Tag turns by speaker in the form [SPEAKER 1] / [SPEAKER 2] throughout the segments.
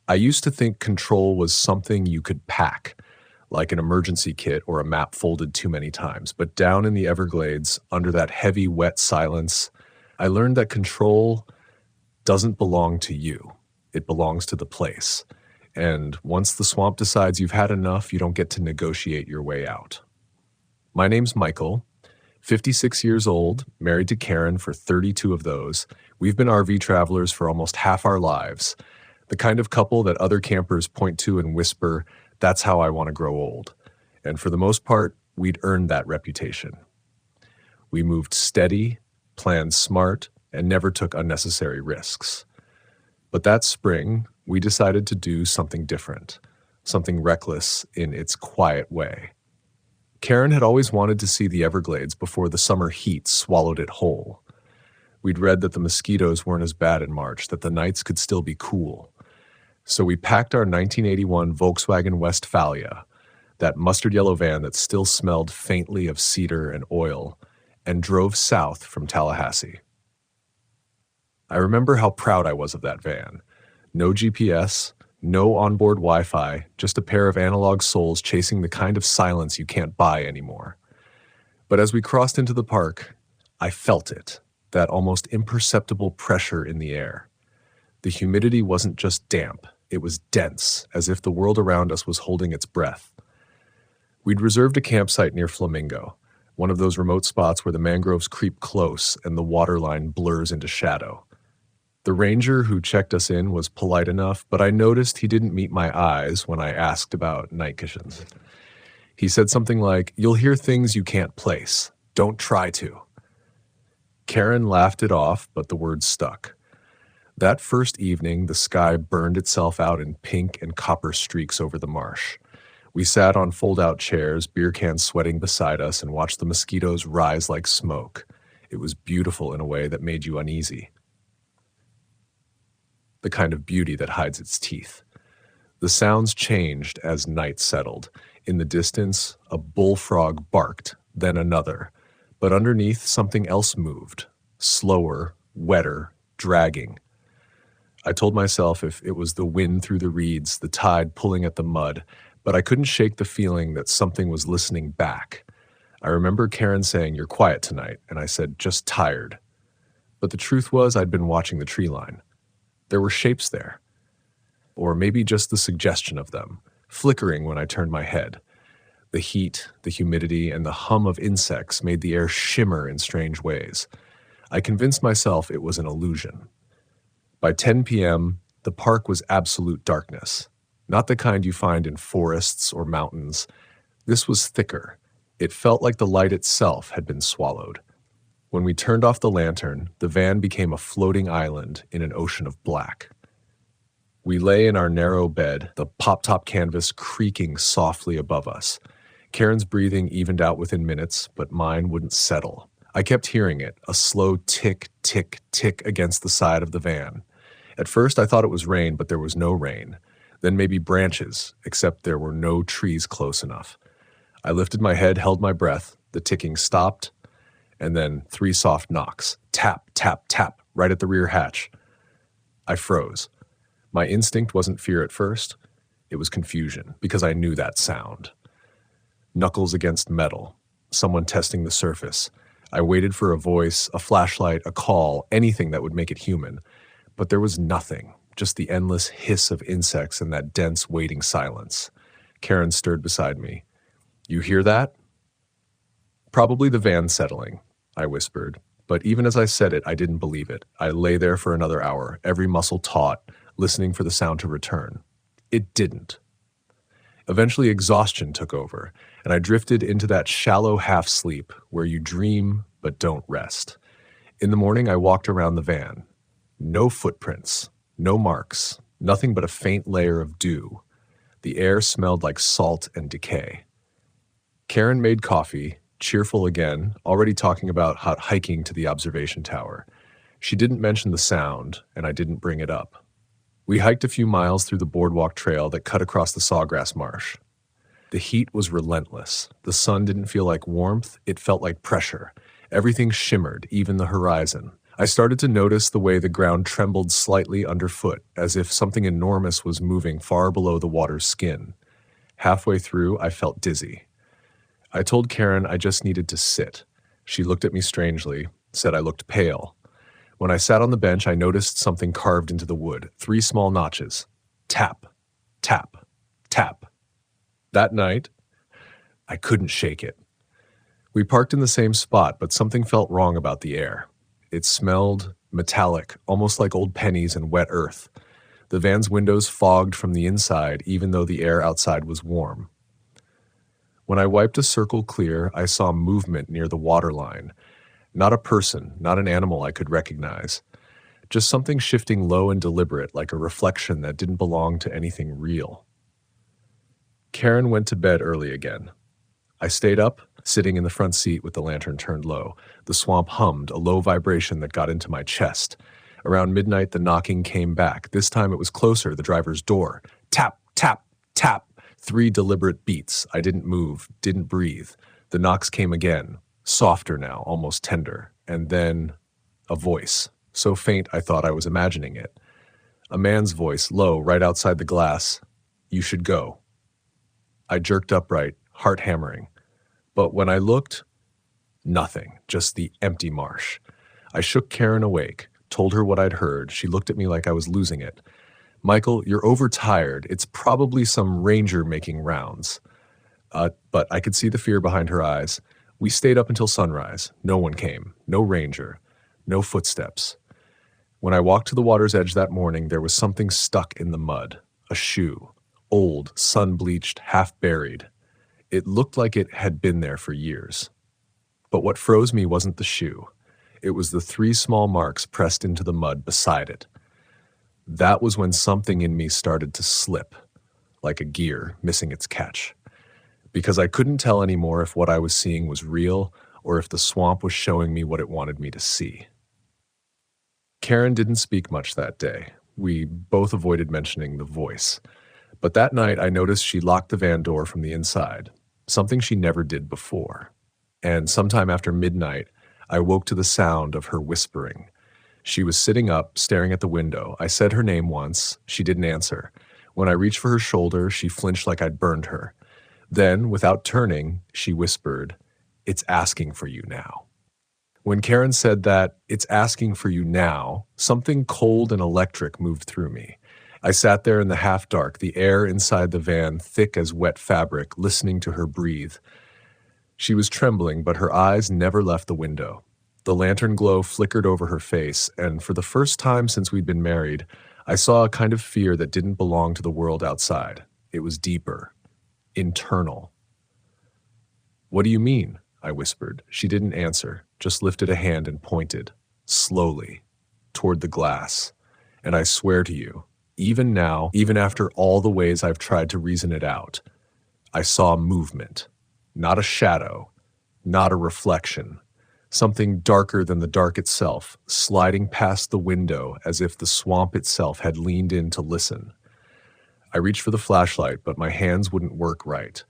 [SPEAKER 1] I used to think control was something you could pack, like an emergency kit or a map folded too many times. But down in the Everglades, under that heavy, wet silence, I learned that control doesn't belong to you. It belongs to the place. And once the swamp decides you've had enough, you don't get to negotiate your way out. My name's Michael, 56 years old, married to Karen for 32 of those. We've been RV travelers for almost half our lives, the kind of couple that other campers point to and whisper, "That's how I want to grow old." And for the most part, we'd earned that reputation. We moved steady, planned smart, and never took unnecessary risks. But that spring, we decided to do something different, something reckless in its quiet way. Karen had always wanted to see the Everglades before the summer heat swallowed it whole. We'd read that the mosquitoes weren't as bad in March, that the nights could still be cool. So we packed our 1981 Volkswagen Westfalia, that mustard yellow van that still smelled faintly of cedar and oil, and drove south from Tallahassee. I remember how proud I was of that van. No GPS, no onboard Wi-Fi, just a pair of analog souls chasing the kind of silence you can't buy anymore. But as we crossed into the park, I felt it, that almost imperceptible pressure in the air. The humidity wasn't just damp, it was dense, as if the world around us was holding its breath. We'd reserved a campsite near Flamingo, one of those remote spots where the mangroves creep close and the waterline blurs into shadow. The ranger who checked us in was polite enough, but I noticed he didn't meet my eyes when I asked about night cushions. He said something like, "You'll hear things you can't place. Don't try to." Karen laughed it off, but the words stuck. That first evening, the sky burned itself out in pink and copper streaks over the marsh. We sat on fold-out chairs, beer cans sweating beside us, and watched the mosquitoes rise like smoke. It was beautiful in a way that made you uneasy. The kind of beauty that hides its teeth. The sounds changed as night settled. In the distance, a bullfrog barked, then another. But underneath, something else moved. Slower, wetter, dragging. I told myself if it was the wind through the reeds, the tide pulling at the mud, but I couldn't shake the feeling that something was listening back. I remember Karen saying, "You're quiet tonight," and I said, "Just tired." But the truth was I'd been watching the tree line. There were shapes there. Or maybe just the suggestion of them, flickering when I turned my head. The heat, the humidity, and the hum of insects made the air shimmer in strange ways. I convinced myself it was an illusion. By 10 p.m., the park was absolute darkness. Not the kind you find in forests or mountains. This was thicker. It felt like the light itself had been swallowed. When we turned off the lantern, the van became a floating island in an ocean of black. We lay in our narrow bed, the pop-top canvas creaking softly above us. Karen's breathing evened out within minutes, but mine wouldn't settle. I kept hearing it, a slow tick, tick, tick against the side of the van. At first, I thought it was rain, but there was no rain. Then maybe branches, except there were no trees close enough. I lifted my head, held my breath. The ticking stopped, and then 3 soft knocks. Tap, tap, tap, right at the rear hatch. I froze. My instinct wasn't fear at first. It was confusion, because I knew that sound. Knuckles against metal. Someone testing the surface. I waited for a voice, a flashlight, a call, anything that would make it human. But there was nothing, just the endless hiss of insects and that dense waiting silence. Karen stirred beside me. "You hear that?" "Probably the van settling," I whispered. But even as I said it, I didn't believe it. I lay there for another hour, every muscle taut, listening for the sound to return. It didn't. Eventually, exhaustion took over, and I drifted into that shallow half-sleep where you dream but don't rest. In the morning, I walked around the van. No footprints, no marks, nothing but a faint layer of dew. The air smelled like salt and decay. Karen made coffee, cheerful again, already talking about hot hiking to the observation tower. She didn't mention the sound, and I didn't bring it up. We hiked a few miles through the boardwalk trail that cut across the sawgrass marsh. The heat was relentless. The sun didn't feel like warmth, it felt like pressure. Everything shimmered, even the horizon. I started to notice the way the ground trembled slightly underfoot, as if something enormous was moving far below the water's skin. Halfway through, I felt dizzy. I told Karen I just needed to sit. She looked at me strangely, said I looked pale. When I sat on the bench, I noticed something carved into the wood, 3 small notches. Tap, tap, tap. That night, I couldn't shake it. We parked in the same spot, but something felt wrong about the air. It smelled metallic, almost like old pennies and wet earth. The van's windows fogged from the inside, even though the air outside was warm. When I wiped a circle clear, I saw movement near the waterline. Not a person, not an animal I could recognize. Just something shifting low and deliberate, like a reflection that didn't belong to anything real. Karen went to bed early again. I stayed up, sitting in the front seat with the lantern turned low. The swamp hummed, a low vibration that got into my chest. Around midnight, the knocking came back. This time it was closer, the driver's door. Tap, tap, tap. 3 deliberate beats. I didn't move, didn't breathe. The knocks came again, softer now, almost tender. And then a voice, so faint I thought I was imagining it. A man's voice, low, right outside the glass. You should go. I jerked upright, heart hammering. But when I looked, nothing, just the empty marsh. I shook Karen awake, told her what I'd heard. She looked at me like I was losing it. Michael, you're overtired. It's probably some ranger making rounds. But I could see the fear behind her eyes. We stayed up until sunrise. No one came. No ranger. No footsteps. When I walked to the water's edge that morning, there was something stuck in the mud. A shoe. Old, sun-bleached, half-buried. It looked like it had been there for years. But what froze me wasn't the shoe. It was the 3 small marks pressed into the mud beside it. That was when something in me started to slip, like a gear missing its catch. Because I couldn't tell anymore if what I was seeing was real or if the swamp was showing me what it wanted me to see. Karen didn't speak much that day. We both avoided mentioning the voice. But that night I noticed she locked the van door from the inside, something she never did before. And sometime after midnight, I woke to the sound of her whispering. She was sitting up, staring at the window. I said her name once. She didn't answer. When I reached for her shoulder, she flinched like I'd burned her. Then, without turning, she whispered, "It's asking for you now." When Karen said that, "It's asking for you now," something cold and electric moved through me. I sat there in the half-dark, the air inside the van thick as wet fabric, listening to her breathe. She was trembling, but her eyes never left the window. The lantern glow flickered over her face, and for the first time since we'd been married, I saw a kind of fear that didn't belong to the world outside. It was deeper, internal. "What do you mean?" I whispered. She didn't answer, just lifted a hand and pointed, slowly, toward the glass. And I swear to you, even now, even after all the ways I've tried to reason it out, I saw movement. Not a shadow, not a reflection. Something darker than the dark itself, sliding past the window as if the swamp itself had leaned in to listen. I reached for the flashlight, but my hands wouldn't work right.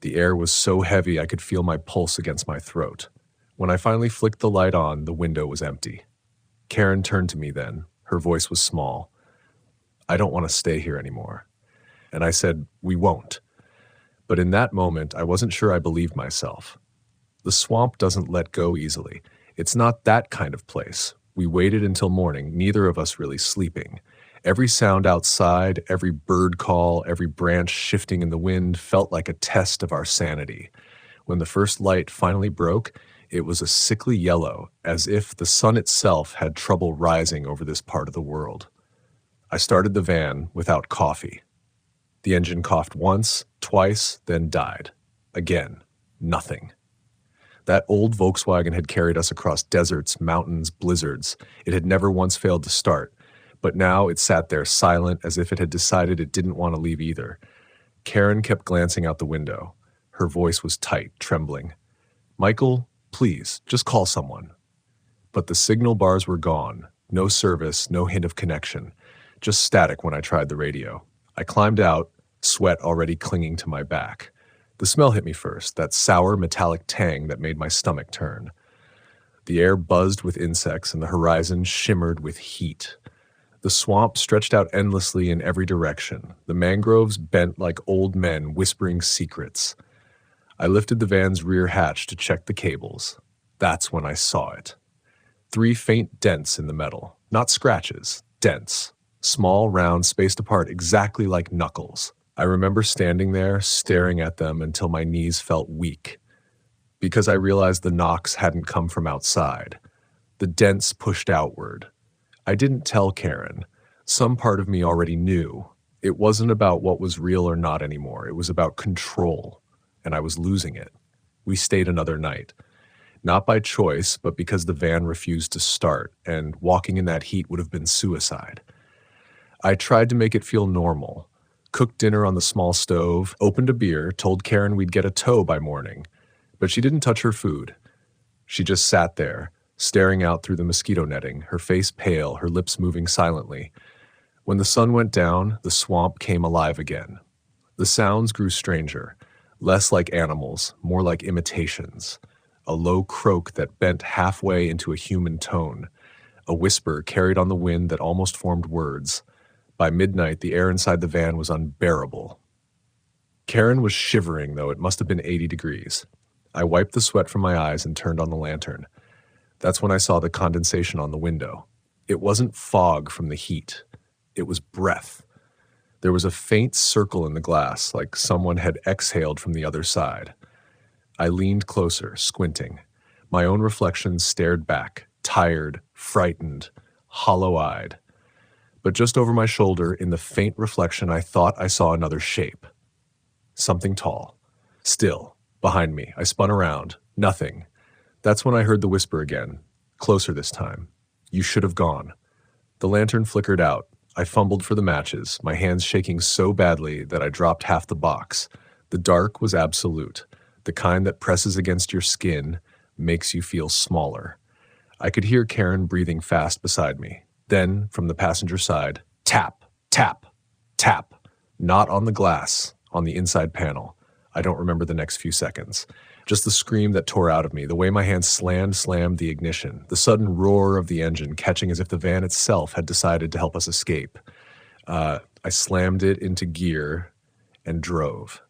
[SPEAKER 1] The air was so heavy I could feel my pulse against my throat. When I finally flicked the light on, the window was empty. Karen turned to me then. Her voice was small. "I don't want to stay here anymore." And I said, "We won't." But in that moment, I wasn't sure I believed myself. The swamp doesn't let go easily. It's not that kind of place. We waited until morning, neither of us really sleeping. Every sound outside, every bird call, every branch shifting in the wind felt like a test of our sanity. When the first light finally broke, it was a sickly yellow, as if the sun itself had trouble rising over this part of the world. I started the van without coffee. The engine coughed once, twice, then died. Again, nothing. That old Volkswagen had carried us across deserts, mountains, blizzards. It had never once failed to start, but now it sat there silent as if it had decided it didn't want to leave either. Karen kept glancing out the window. Her voice was tight, trembling. "Michael, please, just call someone." But the signal bars were gone. No service, no hint of connection. Just static when I tried the radio. I climbed out, sweat already clinging to my back. The smell hit me first, that sour metallic tang that made my stomach turn. The air buzzed with insects and the horizon shimmered with heat. The swamp stretched out endlessly in every direction. The mangroves bent like old men whispering secrets. I lifted the van's rear hatch to check the cables. That's when I saw it. 3 faint dents in the metal. Not scratches, dents. Small, round, spaced apart exactly like knuckles. I remember standing there, staring at them until my knees felt weak. Because I realized the knocks hadn't come from outside. The dents pushed outward. I didn't tell Karen. Some part of me already knew. It wasn't about what was real or not anymore. It was about control, and I was losing it. We stayed another night. Not by choice, but because the van refused to start, and walking in that heat would have been suicide. I tried to make it feel normal. Cooked dinner on the small stove, opened a beer, told Karen we'd get a tow by morning. But she didn't touch her food. She just sat there, staring out through the mosquito netting, her face pale, her lips moving silently. When the sun went down, the swamp came alive again. The sounds grew stranger, less like animals, more like imitations. A low croak that bent halfway into a human tone. A whisper carried on the wind that almost formed words. By midnight, the air inside the van was unbearable. Karen was shivering, though it must have been 80 degrees. I wiped the sweat from my eyes and turned on the lantern. That's when I saw the condensation on the window. It wasn't fog from the heat. It was breath. There was a faint circle in the glass, like someone had exhaled from the other side. I leaned closer, squinting. My own reflection stared back, tired, frightened, hollow-eyed. But just over my shoulder, in the faint reflection, I thought I saw another shape. Something tall. Still. Behind me, I spun around. Nothing. That's when I heard the whisper again. Closer this time. You should have gone. The lantern flickered out. I fumbled for the matches, my hands shaking so badly that I dropped half the box. The dark was absolute. The kind that presses against your skin, makes you feel smaller. I could hear Karen breathing fast beside me. Then, from the passenger side, tap, tap, tap. Not on the glass, on the inside panel. I don't remember the next few seconds. Just the scream that tore out of me, the way my hand slammed the ignition, the sudden roar of the engine catching as if the van itself had decided to help us escape. I slammed it into gear and drove.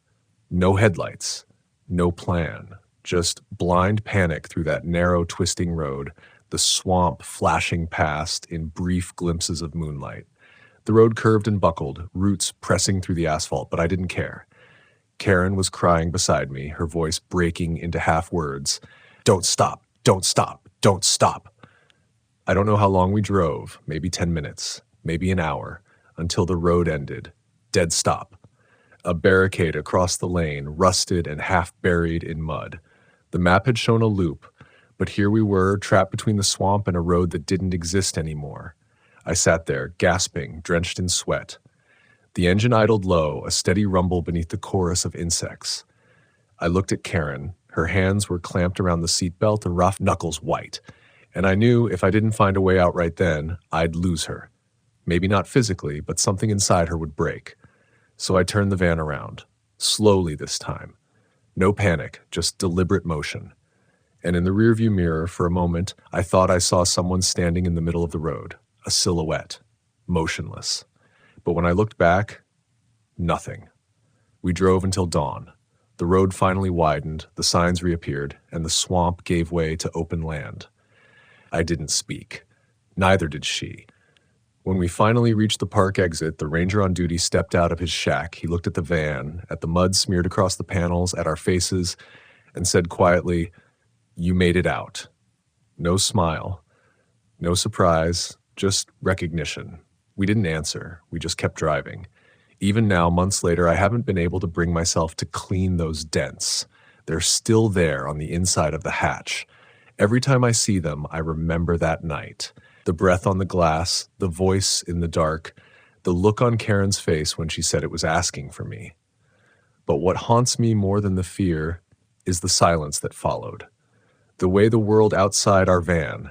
[SPEAKER 1] No headlights, no plan, just blind panic through that narrow, twisting road, the swamp flashing past in brief glimpses of moonlight. The road curved and buckled, roots pressing through the asphalt, but I didn't care. Karen was crying beside me, her voice breaking into half words. Don't stop, don't stop, don't stop. I don't know how long we drove, maybe 10 minutes, maybe an hour, until the road ended. Dead stop. A barricade across the lane, rusted and half buried in mud. The map had shown a loop, but here we were, trapped between the swamp and a road that didn't exist anymore. I sat there, gasping, drenched in sweat. The engine idled low, a steady rumble beneath the chorus of insects. I looked at Karen. Her hands were clamped around the seatbelt, the rough knuckles white. And I knew if I didn't find a way out right then, I'd lose her. Maybe not physically, but something inside her would break. So I turned the van around. Slowly this time. No panic, just deliberate motion. And in the rearview mirror, for a moment, I thought I saw someone standing in the middle of the road. A silhouette. Motionless. But when I looked back, nothing. We drove until dawn. The road finally widened, the signs reappeared, and the swamp gave way to open land. I didn't speak. Neither did she. When we finally reached the park exit, the ranger on duty stepped out of his shack. He looked at the van, at the mud smeared across the panels, at our faces, and said quietly, "You made it out." No smile, no surprise, just recognition. We didn't answer. We just kept driving. Even now, months later, I haven't been able to bring myself to clean those dents. They're still there on the inside of the hatch. Every time I see them, I remember that night. The breath on the glass, the voice in the dark, the look on Karen's face when she said it was asking for me. But what haunts me more than the fear is the silence that followed. The way the world outside our van,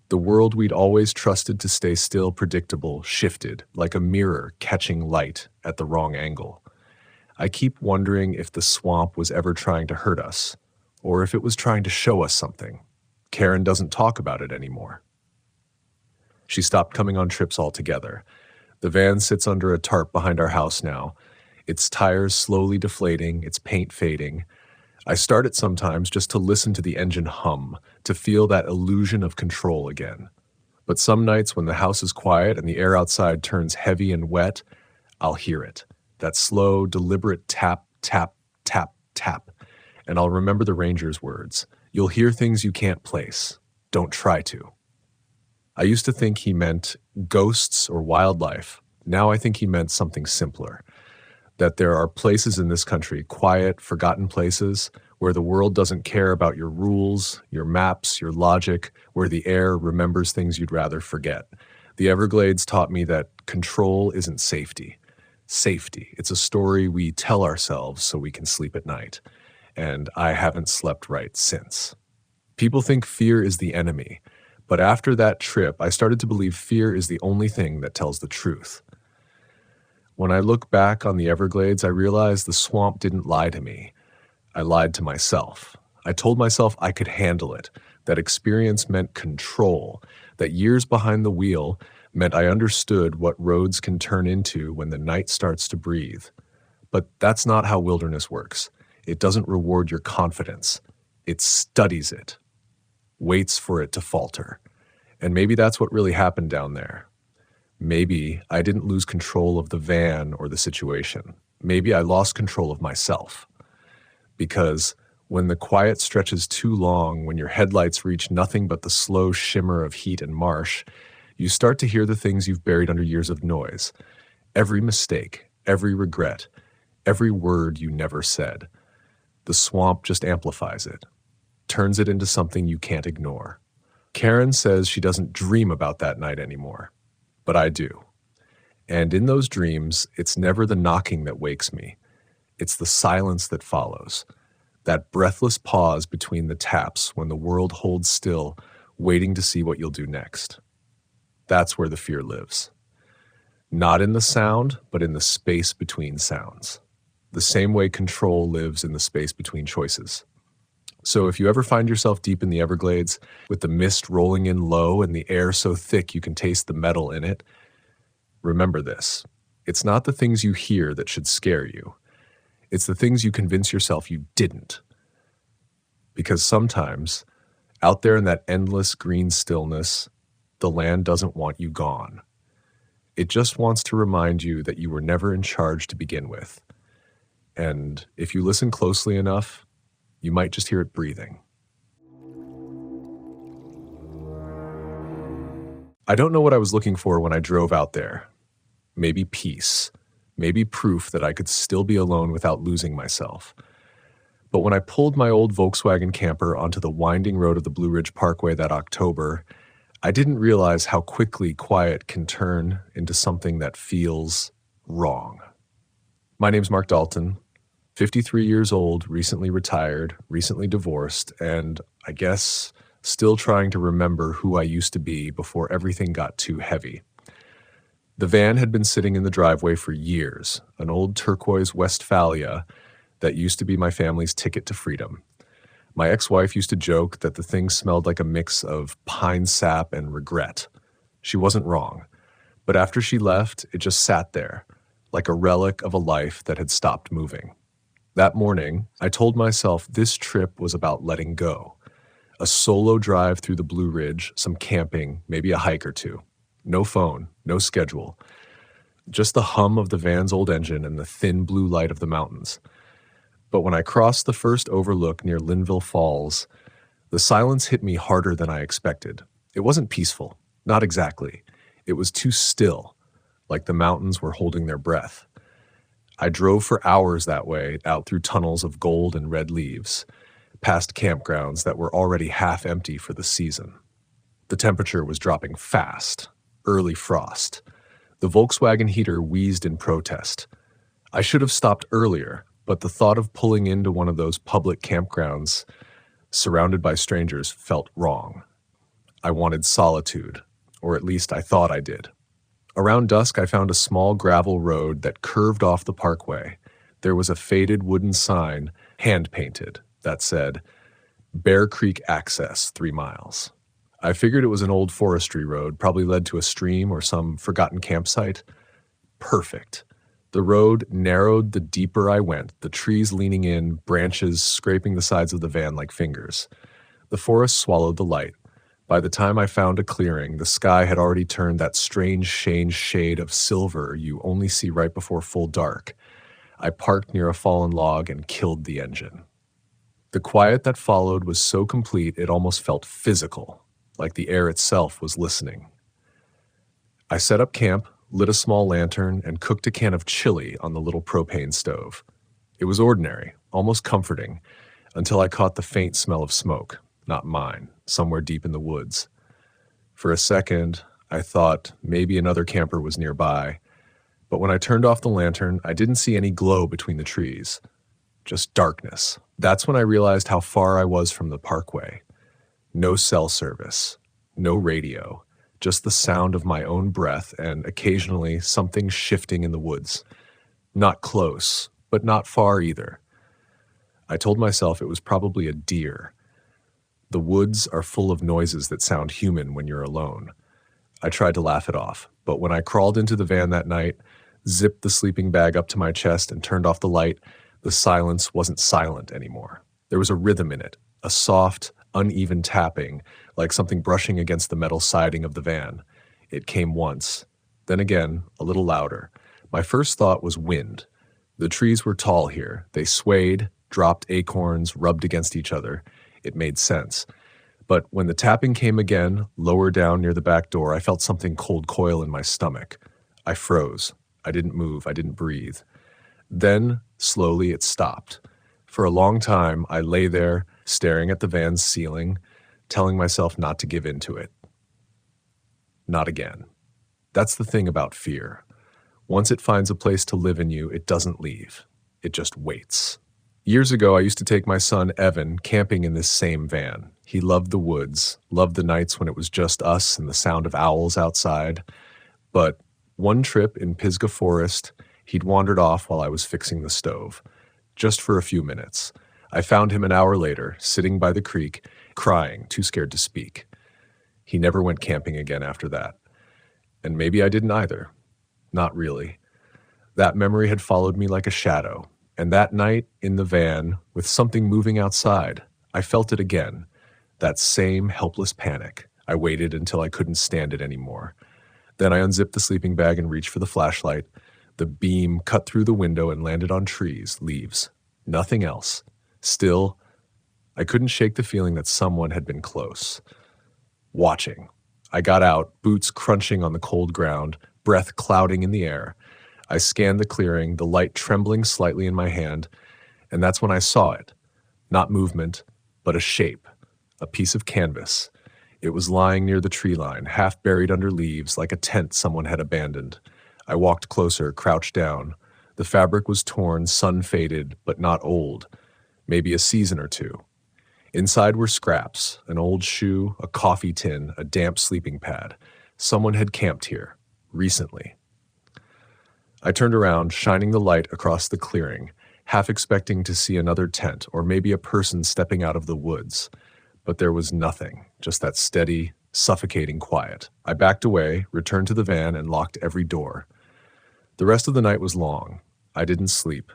[SPEAKER 1] the world we'd always trusted to stay still, predictable, shifted, like a mirror catching light at the wrong angle. I keep wondering if the swamp was ever trying to hurt us, or if it was trying to show us something. Karen doesn't talk about it anymore. She stopped coming on trips altogether. The van sits under a tarp behind our house now, its tires slowly deflating, its paint fading. I start it sometimes just to listen to the engine hum, to feel that illusion of control again. But some nights when the house is quiet and the air outside turns heavy and wet, I'll hear it. That slow, deliberate tap, tap, tap, tap. And I'll remember the ranger's words. You'll hear things you can't place. Don't try to. I used to think he meant ghosts or wildlife. Now I think he meant something simpler. That there are places in this country, quiet, forgotten places, where the world doesn't care about your rules, your maps, your logic, where the air remembers things you'd rather forget. The Everglades taught me that control isn't safety. Safety, it's a story we tell ourselves so we can sleep at night. And I haven't slept right since. People think fear is the enemy, but after that trip, I started to believe fear is the only thing that tells the truth. When I look back on the Everglades, I realize the swamp didn't lie to me. I lied to myself. I told myself I could handle it, that experience meant control, that years behind the wheel meant I understood what roads can turn into when the night starts to breathe. But that's not how wilderness works. It doesn't reward your confidence. It studies it, waits for it to falter. And maybe that's what really happened down there. Maybe I didn't lose control of the van or the situation. Maybe I lost control of myself. Because when the quiet stretches too long, when your headlights reach nothing but the slow shimmer of heat and marsh, you start to hear the things you've buried under years of noise. Every mistake, every regret, every word you never said. The swamp just amplifies it, turns it into something you can't ignore. Karen says she doesn't dream about that night anymore. But I do. And in those dreams, it's never the knocking that wakes me. It's the silence that follows. That breathless pause between the taps when the world holds still, waiting to see what you'll do next. That's where the fear lives. Not in the sound, but in the space between sounds. The same way control lives in the space between choices. So if you ever find yourself deep in the Everglades, with the mist rolling in low and the air so thick you can taste the metal in it, remember this. It's not the things you hear that should scare you. It's the things you convince yourself you didn't. Because sometimes, out there in that endless green stillness, the land doesn't want you gone. It just wants to remind you that you were never in charge to begin with. And if you listen closely enough, you might just hear it breathing. I don't know what I was looking for when I drove out there. Maybe peace. Maybe proof that I could still be alone without losing myself. But when I pulled my old Volkswagen camper onto the winding road of the Blue Ridge Parkway that October, I didn't realize how quickly quiet can turn into something that feels wrong. My name's Mark Dalton. 53 years old, recently retired, recently divorced, and I guess still trying to remember who I used to be before everything got too heavy. The van had been sitting in the driveway for years, an old turquoise Westphalia that used to be my family's ticket to freedom. My ex-wife used to joke that the thing smelled like a mix of pine sap and regret. She wasn't wrong, but after she left, it just sat there, like a relic of a life that had stopped moving. That morning, I told myself this trip was about letting go. A solo drive through the Blue Ridge, some camping, maybe a hike or two. No phone, no schedule. Just the hum of the van's old engine and the thin blue light of the mountains. But when I crossed the first overlook near Linville Falls, the silence hit me harder than I expected. It wasn't peaceful, not exactly. It was too still, like the mountains were holding their breath. I drove for hours that way, out through tunnels of gold and red leaves, past campgrounds that were already half empty for the season. The temperature was dropping fast, early frost. The Volkswagen heater wheezed in protest. I should have stopped earlier, but the thought of pulling into one of those public campgrounds, surrounded by strangers, felt wrong. I wanted solitude, or at least I thought I did. Around dusk, I found a small gravel road that curved off the parkway. There was a faded wooden sign, hand-painted, that said, Bear Creek Access, 3 miles. I figured it was an old forestry road, probably led to a stream or some forgotten campsite. Perfect. The road narrowed the deeper I went, the trees leaning in, branches scraping the sides of the van like fingers. The forest swallowed the light. By the time I found a clearing, the sky had already turned that strange shade of silver you only see right before full dark. I parked near a fallen log and killed the engine. The quiet that followed was so complete it almost felt physical, like the air itself was listening. I set up camp, lit a small lantern, and cooked a can of chili on the little propane stove. It was ordinary, almost comforting, until I caught the faint smell of smoke, not mine, somewhere deep in the woods. For a second, I thought maybe another camper was nearby, but when I turned off the lantern, I didn't see any glow between the trees. Just darkness. That's when I realized how far I was from the parkway. No cell service, no radio, just the sound of my own breath and occasionally something shifting in the woods. Not close, but not far either. I told myself it was probably a deer. The woods are full of noises that sound human when you're alone. I tried to laugh it off, but when I crawled into the van that night, zipped the sleeping bag up to my chest and turned off the light, the silence wasn't silent anymore. There was a rhythm in it, a soft, uneven tapping, like something brushing against the metal siding of the van. It came once, then again, a little louder. My first thought was wind. The trees were tall here. They swayed, dropped acorns, rubbed against each other. It made sense. But when the tapping came again, lower down near the back door, I felt something cold coil in my stomach. I froze. I didn't move. I didn't breathe. Then, slowly, it stopped. For a long time, I lay there, staring at the van's ceiling, telling myself not to give in to it. Not again. That's the thing about fear. Once it finds a place to live in you, it doesn't leave. It just waits. Years ago, I used to take my son, Evan, camping in this same van. He loved the woods, loved the nights when it was just us and the sound of owls outside. But one trip in Pisgah Forest, he'd wandered off while I was fixing the stove, just for a few minutes. I found him an hour later, sitting by the creek, crying, too scared to speak. He never went camping again after that. And maybe I didn't either. Not really. That memory had followed me like a shadow. And that night, in the van, with something moving outside, I felt it again. That same helpless panic. I waited until I couldn't stand it anymore. Then I unzipped the sleeping bag and reached for the flashlight. The beam cut through the window and landed on trees, leaves. Nothing else. Still, I couldn't shake the feeling that someone had been close. Watching. I got out, boots crunching on the cold ground, breath clouding in the air. I scanned the clearing, the light trembling slightly in my hand, and that's when I saw it. Not movement, but a shape, a piece of canvas. It was lying near the tree line, half buried under leaves, like a tent someone had abandoned. I walked closer, crouched down. The fabric was torn, sun-faded, but not old. Maybe a season or two. Inside were scraps, an old shoe, a coffee tin, a damp sleeping pad. Someone had camped here, recently. I turned around, shining the light across the clearing, half expecting to see another tent or maybe a person stepping out of the woods. But there was nothing, just that steady, suffocating quiet. I backed away, returned to the van, and locked every door. The rest of the night was long. I didn't sleep.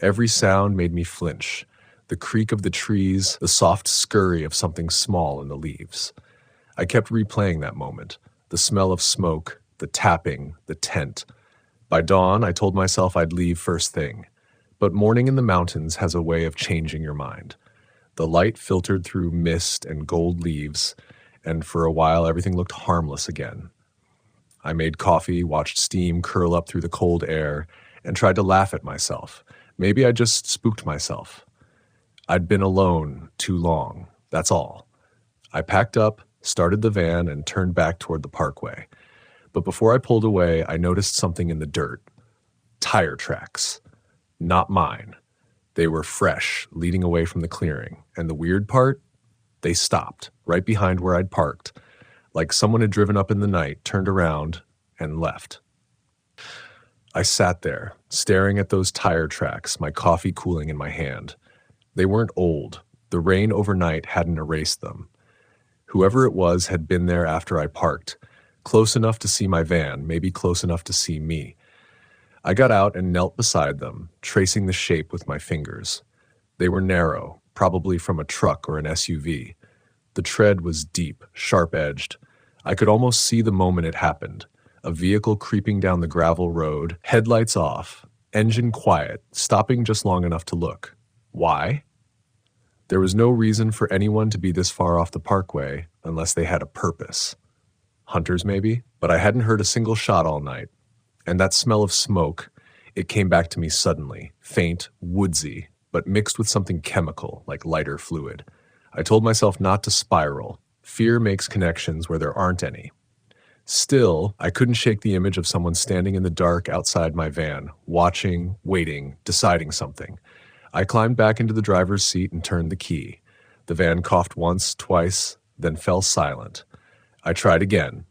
[SPEAKER 1] Every sound made me flinch. The creak of the trees, the soft scurry of something small in the leaves. I kept replaying that moment. The smell of smoke, the tapping, the tent. By dawn, I told myself I'd leave first thing. But morning in the mountains has a way of changing your mind. The light filtered through mist and gold leaves, and for a while everything looked harmless again. I made coffee, watched steam curl up through the cold air, and tried to laugh at myself. Maybe I just spooked myself. I'd been alone too long, that's all. I packed up, started the van, and turned back toward the parkway. But before I pulled away, I noticed something in the dirt. Tire tracks. Not mine. They were fresh, leading away from the clearing. And the weird part? They stopped, right behind where I'd parked. Like someone had driven up in the night, turned around, and left. I sat there, staring at those tire tracks, my coffee cooling in my hand. They weren't old. The rain overnight hadn't erased them. Whoever it was had been there after I parked, close enough to see my van, maybe close enough to see me. I got out and knelt beside them, tracing the shape with my fingers. They were narrow, probably from a truck or an SUV. The tread was deep, sharp-edged. I could almost see the moment it happened. A vehicle creeping down the gravel road, headlights off, engine quiet, stopping just long enough to look. Why? There was no reason for anyone to be this far off the parkway unless they had a purpose. Hunters, maybe? But I hadn't heard a single shot all night. And that smell of smoke, it came back to me suddenly, faint, woodsy, but mixed with something chemical, like lighter fluid. I told myself not to spiral. Fear makes connections where there aren't any. Still, I couldn't shake the image of someone standing in the dark outside my van, watching, waiting, deciding something. I climbed back into the driver's seat and turned the key. The van coughed once, twice, then fell silent. I tried again.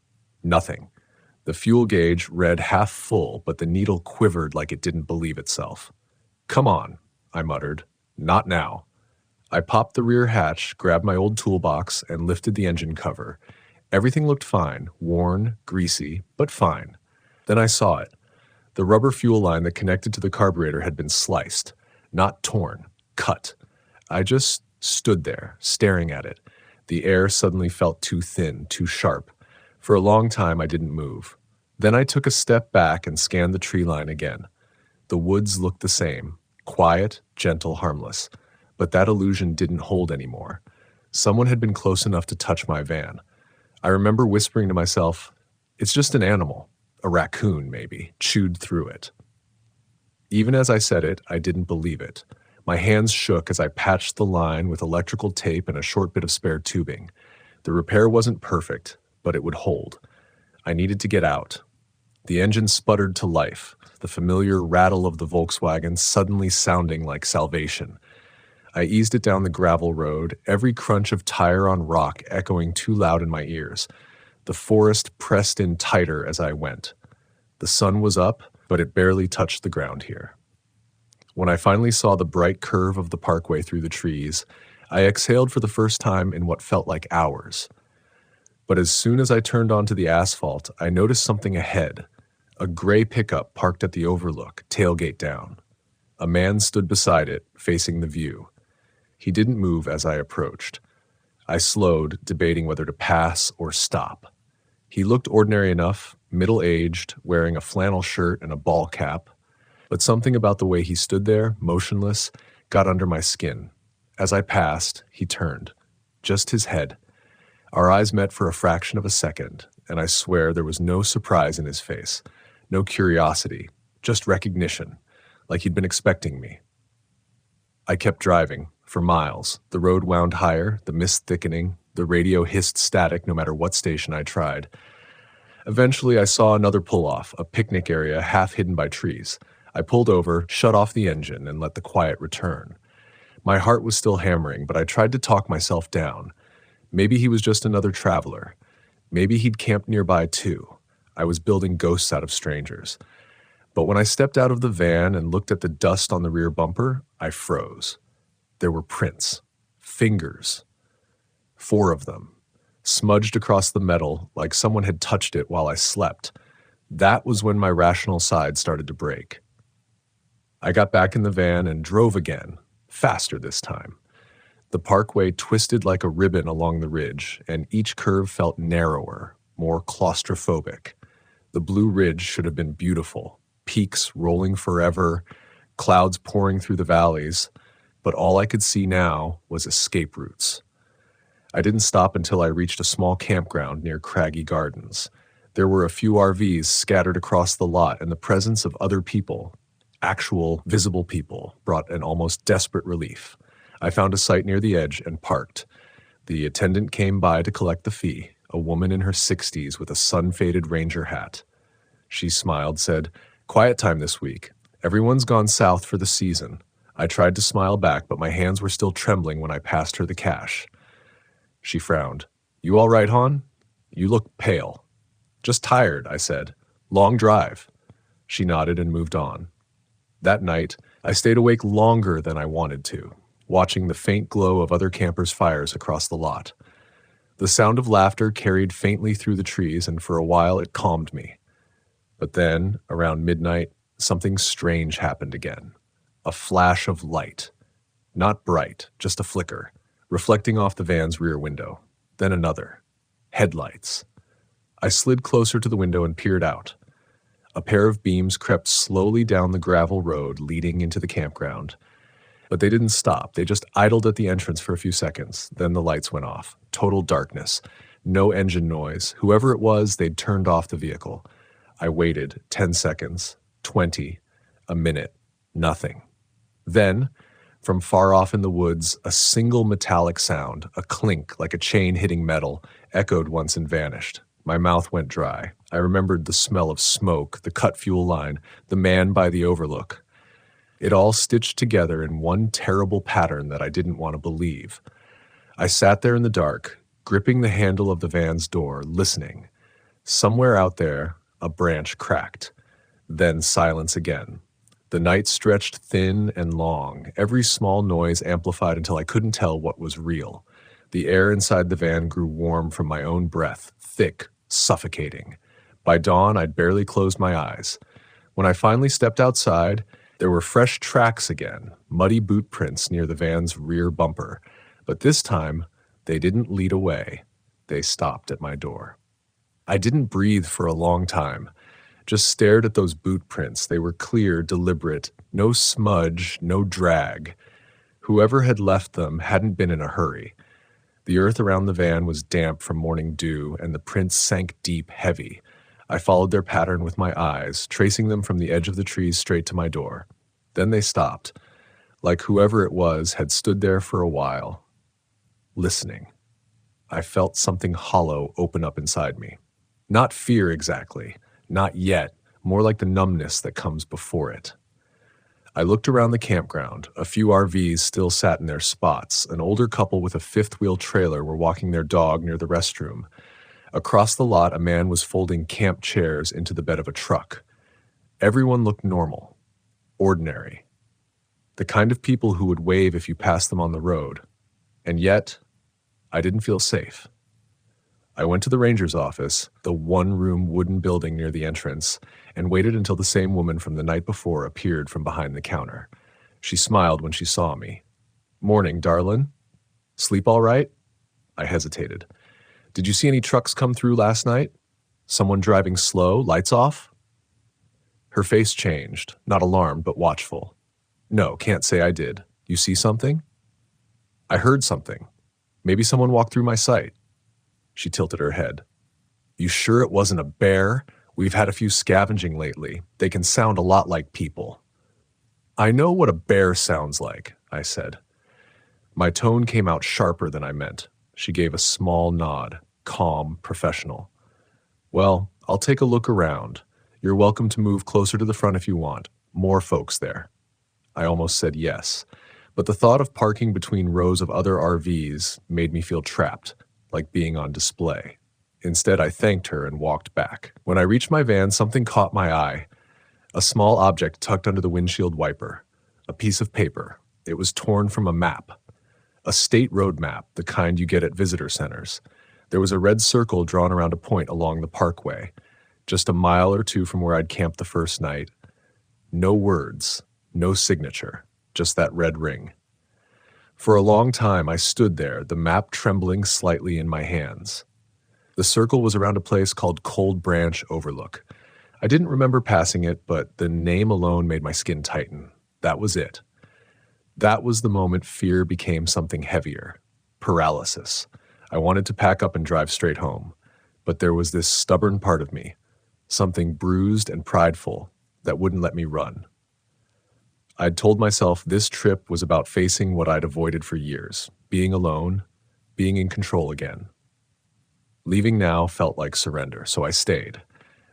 [SPEAKER 1] Nothing. The fuel gauge read half full, but the needle quivered like it didn't believe itself. "Come on," I muttered. "Not now." I popped the rear hatch, grabbed my old toolbox, and lifted the engine cover. Everything looked fine, worn, greasy, but fine. Then I saw it. The rubber fuel line that connected to the carburetor had been sliced. Not torn, cut. I just stood there, staring at it. The air suddenly felt too thin, too sharp. For a long time, I didn't move. Then I took a step back and scanned the tree line again. The woods looked the same, quiet, gentle, harmless. But that illusion didn't hold anymore. Someone had been close enough to touch my van. I remember whispering to myself, "It's just an animal, a raccoon maybe, chewed through it." Even as I said it, I didn't believe it. My hands shook as I patched the line with electrical tape and a short bit of spare tubing. The repair wasn't perfect, but it would hold. I needed to get out. The engine sputtered to life, the familiar rattle of the Volkswagen suddenly sounding like salvation. I eased it down the gravel road, every crunch of tire on rock echoing too loud in my ears. The forest pressed in tighter as I went. The sun was up, but it barely touched the ground here. When I finally saw the bright curve of the parkway through the trees, I exhaled for the first time in what felt like hours. But as soon as I turned onto the asphalt, I noticed something ahead. A gray pickup parked at the overlook, tailgate down. A man stood beside it, facing the view. He didn't move as I approached. I slowed, debating whether to pass or stop. He looked ordinary enough, middle-aged, wearing a flannel shirt and a ball cap. But something about the way he stood there, motionless, got under my skin. As I passed, he turned. Just his head. Our eyes met for a fraction of a second, and I swear there was no surprise in his face, no curiosity, just recognition, like he'd been expecting me. I kept driving. For miles, the road wound higher, the mist thickening, the radio hissed static no matter what station I tried. Eventually, I saw another pull-off, a picnic area half hidden by trees. I pulled over, shut off the engine, and let the quiet return. My heart was still hammering, but I tried to talk myself down. Maybe he was just another traveler. Maybe he'd camped nearby too. I was building ghosts out of strangers. But when I stepped out of the van and looked at the dust on the rear bumper, I froze. There were prints, fingers, 4 of them, smudged across the metal like someone had touched it while I slept. That was when my rational side started to break. I got back in the van and drove again, faster this time. The parkway twisted like a ribbon along the ridge, and each curve felt narrower, more claustrophobic. The Blue Ridge should have been beautiful, peaks rolling forever, clouds pouring through the valleys, but all I could see now was escape routes. I didn't stop until I reached a small campground near Craggy Gardens. There were a few RVs scattered across the lot, and the presence of other people, actual, visible people, brought an almost desperate relief. I found a site near the edge and parked. The attendant came by to collect the fee, a woman in her 60s with a sun-faded ranger hat. She smiled, said, "Quiet time this week. Everyone's gone south for the season." I tried to smile back, but my hands were still trembling when I passed her the cash. She frowned. "You all right, hon? You look pale." "Just tired," I said. "Long drive." She nodded and moved on. That night, I stayed awake longer than I wanted to. watching the faint glow of other campers' fires across the lot. The sound of laughter carried faintly through the trees, and for a while it calmed me. But then, around midnight, something strange happened again. A flash of light. Not bright, just a flicker, reflecting off the van's rear window. Then another. Headlights. I slid closer to the window and peered out. A pair of beams crept slowly down the gravel road leading into the campground. But they didn't stop. They just idled at the entrance for a few seconds. Then the lights went off. Total darkness. No engine noise. Whoever it was, they'd turned off the vehicle. I waited 10 seconds, 20, a minute, nothing. Then, from far off in the woods, a single metallic sound, a clink like a chain hitting metal, echoed once and vanished. My mouth went dry. I remembered the smell of smoke, the cut fuel line, the man by the overlook. It all stitched together in one terrible pattern that I didn't want to believe. I sat there in the dark, gripping the handle of the van's door, listening. Somewhere out there, a branch cracked. Then silence again. The night stretched thin and long, every small noise amplified until I couldn't tell what was real. The air inside the van grew warm from my own breath, thick, suffocating. By dawn, I'd barely closed my eyes. When I finally stepped outside, there were fresh tracks again, muddy boot prints near the van's rear bumper. But this time, they didn't lead away. They stopped at my door. I didn't breathe for a long time, just stared at those boot prints. They were clear, deliberate, no smudge, no drag. Whoever had left them hadn't been in a hurry. The earth around the van was damp from morning dew, and the prints sank deep, heavy. I followed their pattern with my eyes, tracing them from the edge of the trees straight to my door. Then they stopped, like whoever it was had stood there for a while, listening. I felt something hollow open up inside me. Not fear exactly, not yet, more like the numbness that comes before it. I looked around the campground. A few RVs still sat in their spots. An older couple with a fifth-wheel trailer were walking their dog near the restroom. Across the lot, a man was folding camp chairs into the bed of a truck. Everyone looked normal, ordinary. The kind of people who would wave if you passed them on the road. And yet, I didn't feel safe. I went to the ranger's office, the one-room wooden building near the entrance, and waited until the same woman from the night before appeared from behind the counter. She smiled when she saw me. "Morning, darlin'. Sleep all right?" I hesitated. "Did you see any trucks come through last night? Someone driving slow, lights off?" Her face changed, not alarmed but watchful. "No, can't say I did. You see something?" "I heard something. Maybe someone walked through my sight." She tilted her head. "You sure it wasn't a bear? We've had a few scavenging lately. They can sound a lot like people." "I know what a bear sounds like," I said. My tone came out sharper than I meant. She gave a small nod, calm, professional. "Well, I'll take a look around. You're welcome to move closer to the front if you want. More folks there." I almost said yes, but the thought of parking between rows of other RVs made me feel trapped, like being on display. Instead, I thanked her and walked back. When I reached my van, something caught my eye. A small object tucked under the windshield wiper. A piece of paper. It was torn from a map. A state road map, the kind you get at visitor centers. There was a red circle drawn around a point along the parkway, just a mile or two from where I'd camped the first night. No words, no signature, just that red ring. For a long time, I stood there, the map trembling slightly in my hands. The circle was around a place called Cold Branch Overlook. I didn't remember passing it, but the name alone made my skin tighten. That was it. That was the moment fear became something heavier. Paralysis. I wanted to pack up and drive straight home. But there was this stubborn part of me, something bruised and prideful, that wouldn't let me run. I'd told myself this trip was about facing what I'd avoided for years, being alone, being in control again. Leaving now felt like surrender, so I stayed.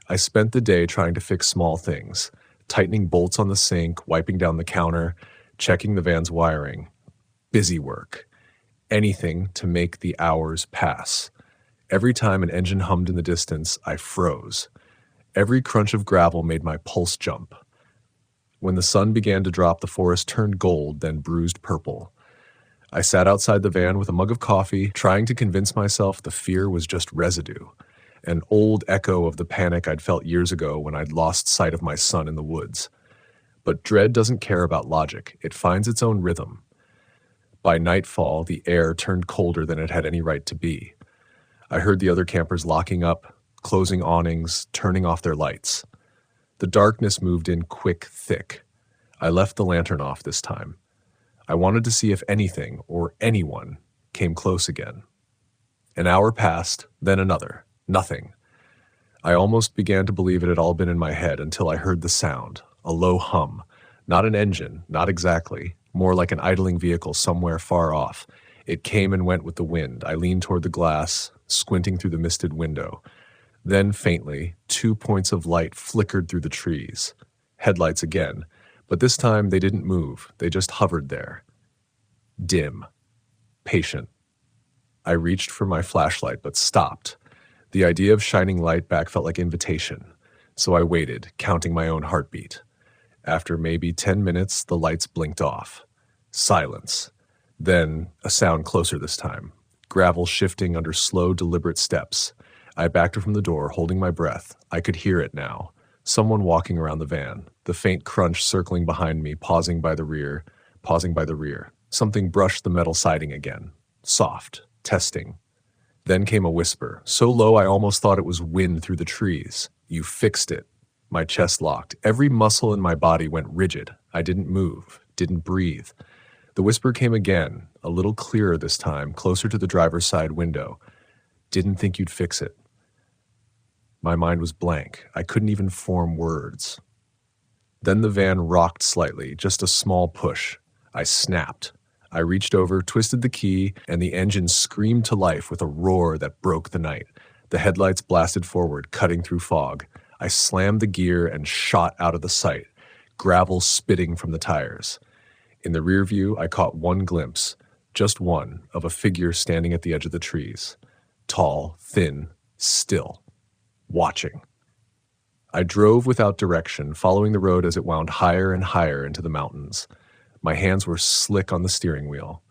[SPEAKER 1] I spent the day trying to fix small things, tightening bolts on the sink, wiping down the counter, checking the van's wiring. Busy work. Anything to make the hours pass. Every time an engine hummed in the distance, I froze. Every crunch of gravel made my pulse jump. When the sun began to drop, the forest turned gold, then bruised purple. I sat outside the van with a mug of coffee, trying to convince myself the fear was just residue, an old echo of the panic I'd felt years ago when I'd lost sight of my son in the woods. But dread doesn't care about logic. It finds its own rhythm. By nightfall, the air turned colder than it had any right to be. I heard the other campers locking up, closing awnings, turning off their lights. The darkness moved in quick, thick. I left the lantern off this time. I wanted to see if anything or anyone came close again. An hour passed, then another. Nothing. I almost began to believe it had all been in my head until I heard the sound, a low hum. Not an engine, not exactly, more like an idling vehicle somewhere far off. It came and went with the wind. I leaned toward the glass, squinting through the misted window. Then, faintly, 2 points of light flickered through the trees. Headlights again, but this time they didn't move. They just hovered there. Dim. Patient. I reached for my flashlight, but stopped. The idea of shining light back felt like invitation, so I waited, counting my own heartbeat. After maybe 10 minutes, the lights blinked off. Silence. Then, a sound closer this time. Gravel shifting under slow, deliberate steps. I backed from the door, holding my breath. I could hear it now. Someone walking around the van. The faint crunch circling behind me, pausing by the rear. Something brushed the metal siding again. Soft. Testing. Then came a whisper, so low I almost thought it was wind through the trees. You fixed it. My chest locked. Every muscle in my body went rigid. I didn't move, didn't breathe. The whisper came again, a little clearer this time, closer to the driver's side window. Didn't think you'd fix it. My mind was blank. I couldn't even form words. Then the van rocked slightly, just a small push. I snapped. I reached over, twisted the key, and the engine screamed to life with a roar that broke the night. The headlights blasted forward, cutting through fog. I slammed the gear and shot out of the sight, gravel spitting from the tires. In the rear view, I caught one glimpse, just one, of a figure standing at the edge of the trees. Tall, thin, still. Watching. I drove without direction, following the road as it wound higher and higher into the mountains. My hands were slick on the steering wheel.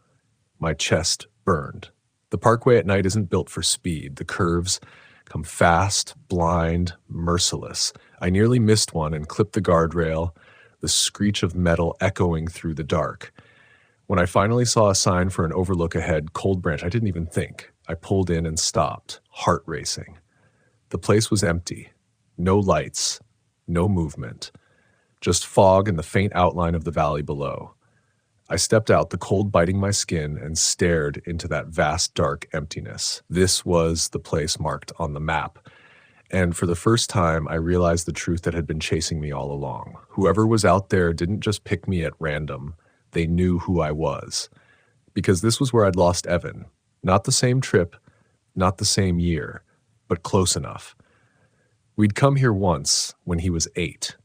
[SPEAKER 1] My chest burned. The parkway at night isn't built for speed. The curves come fast, blind, merciless. I nearly missed one and clipped the guardrail, the screech of metal echoing through the dark. When I finally saw a sign for an overlook ahead, Cold Branch, I didn't even think. I pulled in and stopped, heart racing. The place was empty. No lights, no movement. Just fog and the faint outline of the valley below. I stepped out, the cold biting my skin, and stared into that vast, dark emptiness. This was the place marked on the map. And for the first time, I realized the truth that had been chasing me all along. Whoever was out there didn't just pick me at random. They knew who I was. Because this was where I'd lost Evan. Not the same trip, not the same year, but close enough. We'd come here once when he was 8.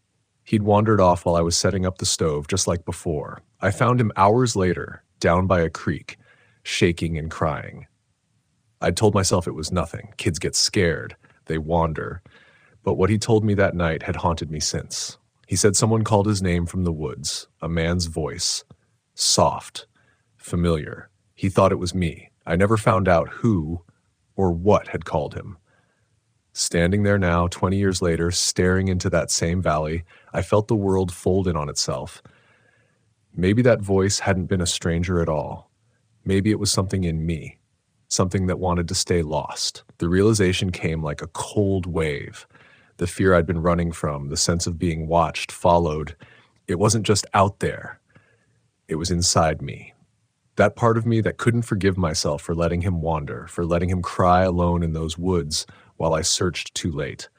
[SPEAKER 1] He'd wandered off while I was setting up the stove, just like before. I found him hours later, down by a creek, shaking and crying. I'd told myself it was nothing. Kids get scared. They wander. But what he told me that night had haunted me since. He said someone called his name from the woods, a man's voice. Soft. Familiar. He thought it was me. I never found out who or what had called him. Standing there now, 20 years later, staring into that same valley, I felt the world fold in on itself. Maybe that voice hadn't been a stranger at all. Maybe it was something in me, something that wanted to stay lost. The realization came like a cold wave. The fear I'd been running from, the sense of being watched, followed. It wasn't just out there. It was inside me. That part of me that couldn't forgive myself for letting him wander, for letting him cry alone in those woods while I searched too late.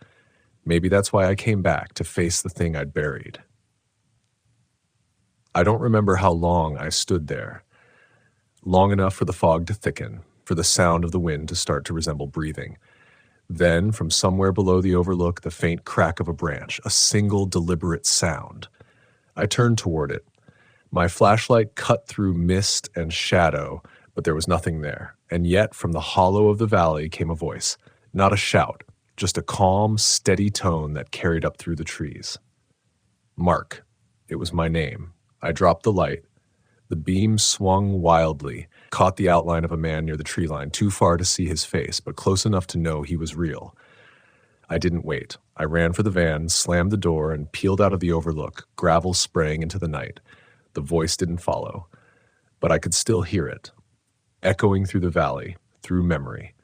[SPEAKER 1] Maybe that's why I came back, to face the thing I'd buried. I don't remember how long I stood there. Long enough for the fog to thicken, for the sound of the wind to start to resemble breathing. Then, from somewhere below the overlook, the faint crack of a branch, a single deliberate sound. I turned toward it. My flashlight cut through mist and shadow, but there was nothing there. And yet, from the hollow of the valley came a voice. Not a shout, just a calm, steady tone that carried up through the trees. Mark. It was my name. I dropped the light. The beam swung wildly, caught the outline of a man near the tree line, too far to see his face, but close enough to know he was real. I didn't wait. I ran for the van, slammed the door, and peeled out of the overlook, gravel spraying into the night. The voice didn't follow, but I could still hear it, echoing through the valley, through memory,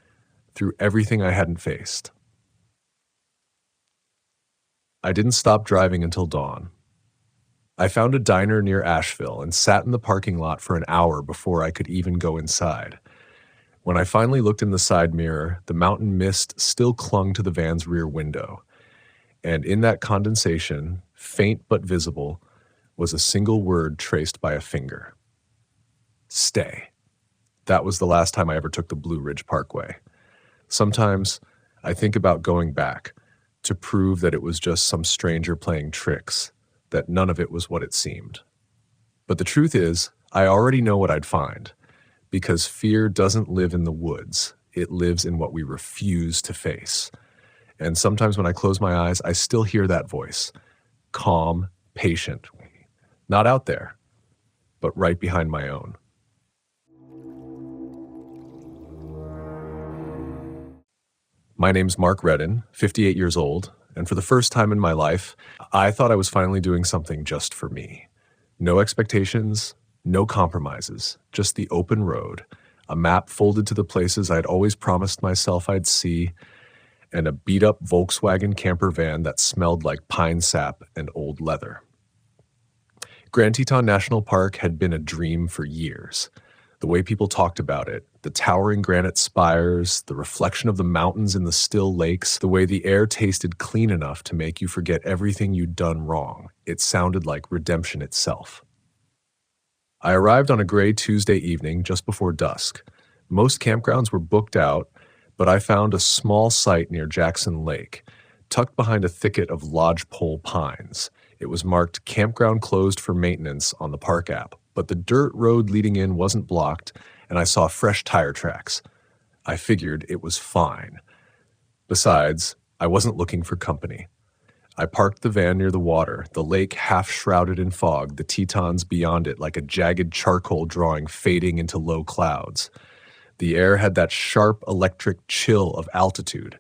[SPEAKER 1] through everything I hadn't faced. I didn't stop driving until dawn. I found a diner near Asheville and sat in the parking lot for an hour before I could even go inside. When I finally looked in the side mirror, the mountain mist still clung to the van's rear window. And in that condensation, faint but visible, was a single word traced by a finger. Stay. That was the last time I ever took the Blue Ridge Parkway. Sometimes I think about going back to prove that it was just some stranger playing tricks, that none of it was what it seemed. But the truth is, I already know what I'd find, because fear doesn't live in the woods. It lives in what we refuse to face. And sometimes when I close my eyes, I still hear that voice, calm, patient, not out there, but right behind my own. My name's Mark Redden, 58 years old, and for the first time in my life, I thought I was finally doing something just for me. No expectations, no compromises, just the open road, a map folded to the places I'd always promised myself I'd see, and a beat-up Volkswagen camper van that smelled like pine sap and old leather. Grand Teton National Park had been a dream for years. The way people talked about it, the towering granite spires, the reflection of the mountains in the still lakes, the way the air tasted clean enough to make you forget everything you'd done wrong. It sounded like redemption itself. I arrived on a gray Tuesday evening just before dusk. Most campgrounds were booked out, but I found a small site near Jackson Lake, tucked behind a thicket of lodgepole pines. It was marked campground closed for maintenance on the park app, but the dirt road leading in wasn't blocked, and I saw fresh tire tracks. I figured it was fine. Besides, I wasn't looking for company. I parked the van near the water, the lake half shrouded in fog, the Tetons beyond it like a jagged charcoal drawing fading into low clouds. The air had that sharp electric chill of altitude,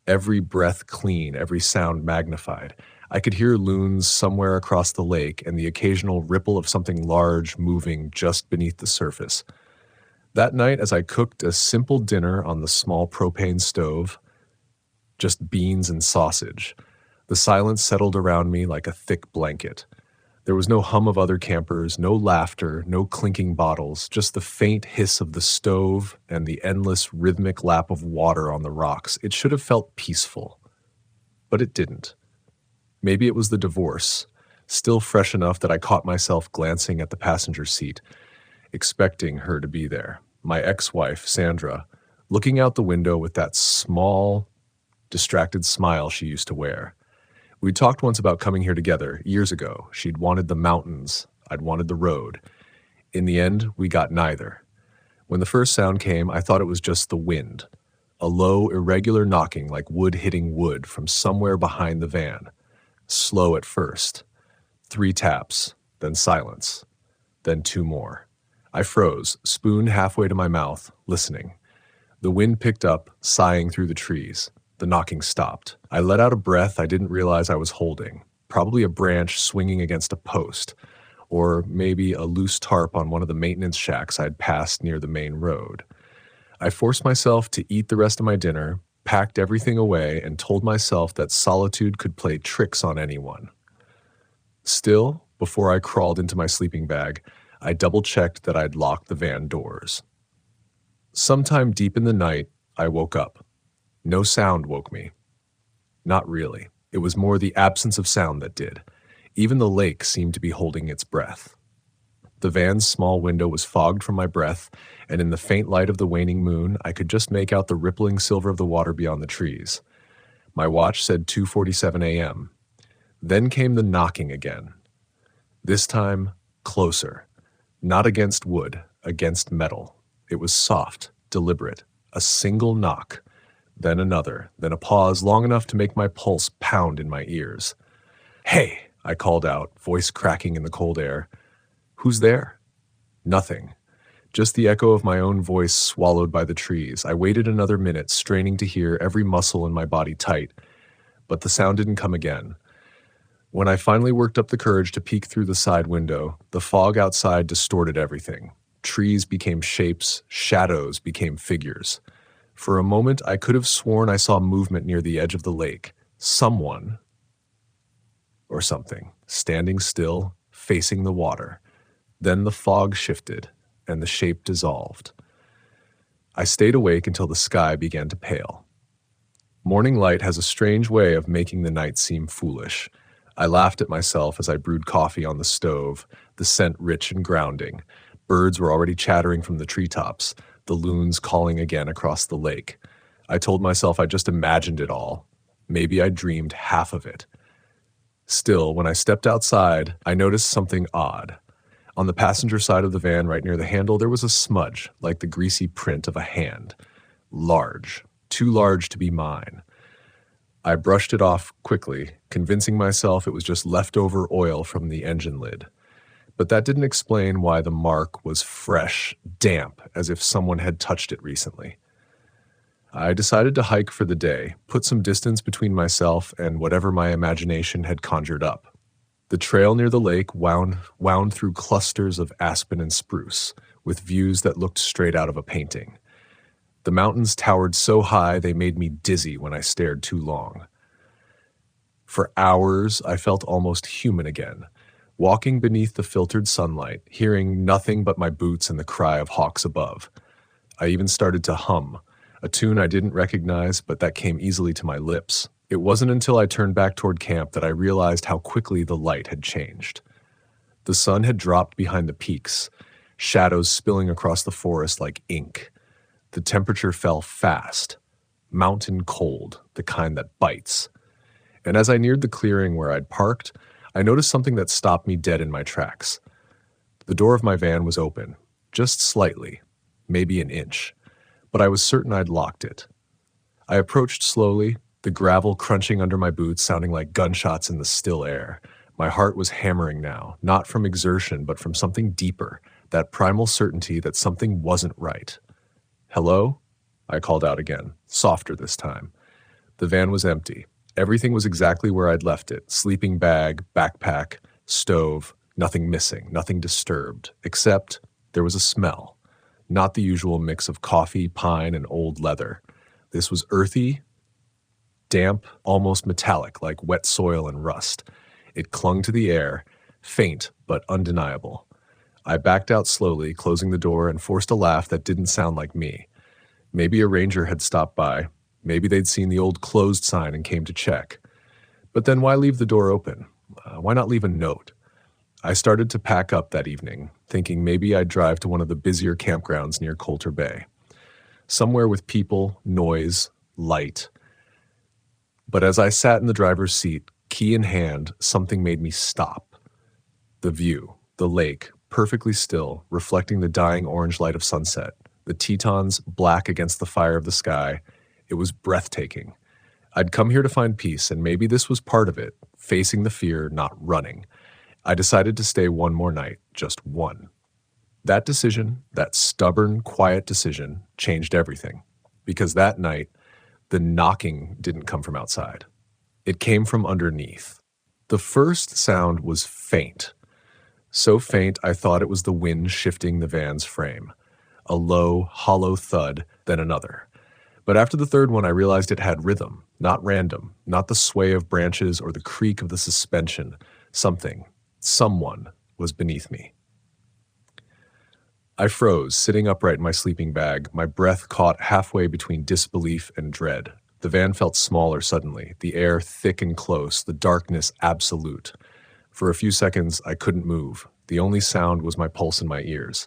[SPEAKER 1] every breath clean, every sound magnified. I could hear loons somewhere across the lake and the occasional ripple of something large moving just beneath the surface. That night, as I cooked a simple dinner on the small propane stove, just beans and sausage, the silence settled around me like a thick blanket. There was no hum of other campers, no laughter, no clinking bottles, just the faint hiss of the stove and the endless rhythmic lap of water on the rocks. It should have felt peaceful, but it didn't. Maybe it was the divorce, still fresh enough that I caught myself glancing at the passenger seat, expecting her to be there. My ex-wife, Sandra, looking out the window with that small, distracted smile she used to wear. We talked once about coming here together years ago. She'd wanted the mountains. I'd wanted the road. In the end, we got neither. When the first sound came, I thought it was just the wind, a low, irregular knocking like wood hitting wood from somewhere behind the van. Slow at first. 3 taps, then silence, then 2 more. I froze, spoon halfway to my mouth, listening. The wind picked up, sighing through the trees. The knocking stopped. I let out a breath I didn't realize I was holding, probably a branch swinging against a post, or maybe a loose tarp on one of the maintenance shacks I'd passed near the main road. I forced myself to eat the rest of my dinner, packed everything away, and told myself that solitude could play tricks on anyone. Still, before I crawled into my sleeping bag, I double-checked that I'd locked the van doors. Sometime deep in the night, I woke up. No sound woke me. Not really. It was more the absence of sound that did. Even the lake seemed to be holding its breath. The van's small window was fogged from my breath, and in the faint light of the waning moon, I could just make out the rippling silver of the water beyond the trees. My watch said 2:47 a.m. Then came the knocking again. This time, closer. Not against wood, against metal. It was soft, deliberate, a single knock. Then another, then a pause long enough to make my pulse pound in my ears. "Hey!" I called out, voice cracking in the cold air. "Who's there?" Nothing. Just the echo of my own voice swallowed by the trees. I waited another minute, straining to hear every muscle in my body tight, but the sound didn't come again. When I finally worked up the courage to peek through the side window, the fog outside distorted everything. Trees became shapes, shadows became figures. For a moment, I could have sworn I saw movement near the edge of the lake. Someone, or something, standing still, facing the water. Then the fog shifted, and the shape dissolved. I stayed awake until the sky began to pale. Morning light has a strange way of making the night seem foolish. I laughed at myself as I brewed coffee on the stove, the scent rich and grounding. Birds were already chattering from the treetops, the loons calling again across the lake. I told myself I just imagined it all. Maybe I dreamed half of it. Still, when I stepped outside, I noticed something odd. On the passenger side of the van, right near the handle, there was a smudge, like the greasy print of a hand. Large, too large to be mine. I brushed it off quickly, convincing myself it was just leftover oil from the engine lid. But that didn't explain why the mark was fresh, damp, as if someone had touched it recently. I decided to hike for the day, put some distance between myself and whatever my imagination had conjured up. The trail near the lake wound through clusters of aspen and spruce, with views that looked straight out of a painting. The mountains towered so high they made me dizzy when I stared too long. For hours, I felt almost human again, walking beneath the filtered sunlight, hearing nothing but my boots and the cry of hawks above. I even started to hum, a tune I didn't recognize, but that came easily to my lips. It wasn't until I turned back toward camp that I realized how quickly the light had changed. The sun had dropped behind the peaks, shadows spilling across the forest like ink. The temperature fell fast, mountain cold, the kind that bites. And as I neared the clearing where I'd parked, I noticed something that stopped me dead in my tracks. The door of my van was open, just slightly, maybe an inch, but I was certain I'd locked it. I approached slowly, the gravel crunching under my boots sounding like gunshots in the still air. My heart was hammering now, not from exertion, but from something deeper, that primal certainty that something wasn't right. "Hello?" I called out again, softer this time. The van was empty. Everything was exactly where I'd left it. Sleeping bag, backpack, stove, nothing missing, nothing disturbed, except there was a smell. Not the usual mix of coffee, pine, and old leather. This was earthy, damp, almost metallic, like wet soil and rust. It clung to the air, faint but undeniable. I backed out slowly, closing the door, and forced a laugh that didn't sound like me. Maybe a ranger had stopped by. Maybe they'd seen the old closed sign and came to check. But then why leave the door open? Why not leave a note? I started to pack up that evening, thinking maybe I'd drive to one of the busier campgrounds near Coulter Bay. Somewhere with people, noise, light. But as I sat in the driver's seat, key in hand, something made me stop. The view, the lake, perfectly still, reflecting the dying orange light of sunset, the Tetons black against the fire of the sky. It was breathtaking. I'd come here to find peace, and maybe this was part of it, facing the fear, not running. I decided to stay one more night, just one. That decision, that stubborn, quiet decision, changed everything. Because that night, the knocking didn't come from outside. It came from underneath. The first sound was faint. So faint I thought it was the wind shifting the van's frame. A low, hollow thud, then another. But after the third one, I realized it had rhythm, not random, not the sway of branches or the creak of the suspension. Someone was beneath me. I froze, sitting upright in my sleeping bag, my breath caught halfway between disbelief and dread. The van felt smaller suddenly, the air thick and close, the darkness absolute. For a few seconds, I couldn't move. The only sound was my pulse in my ears.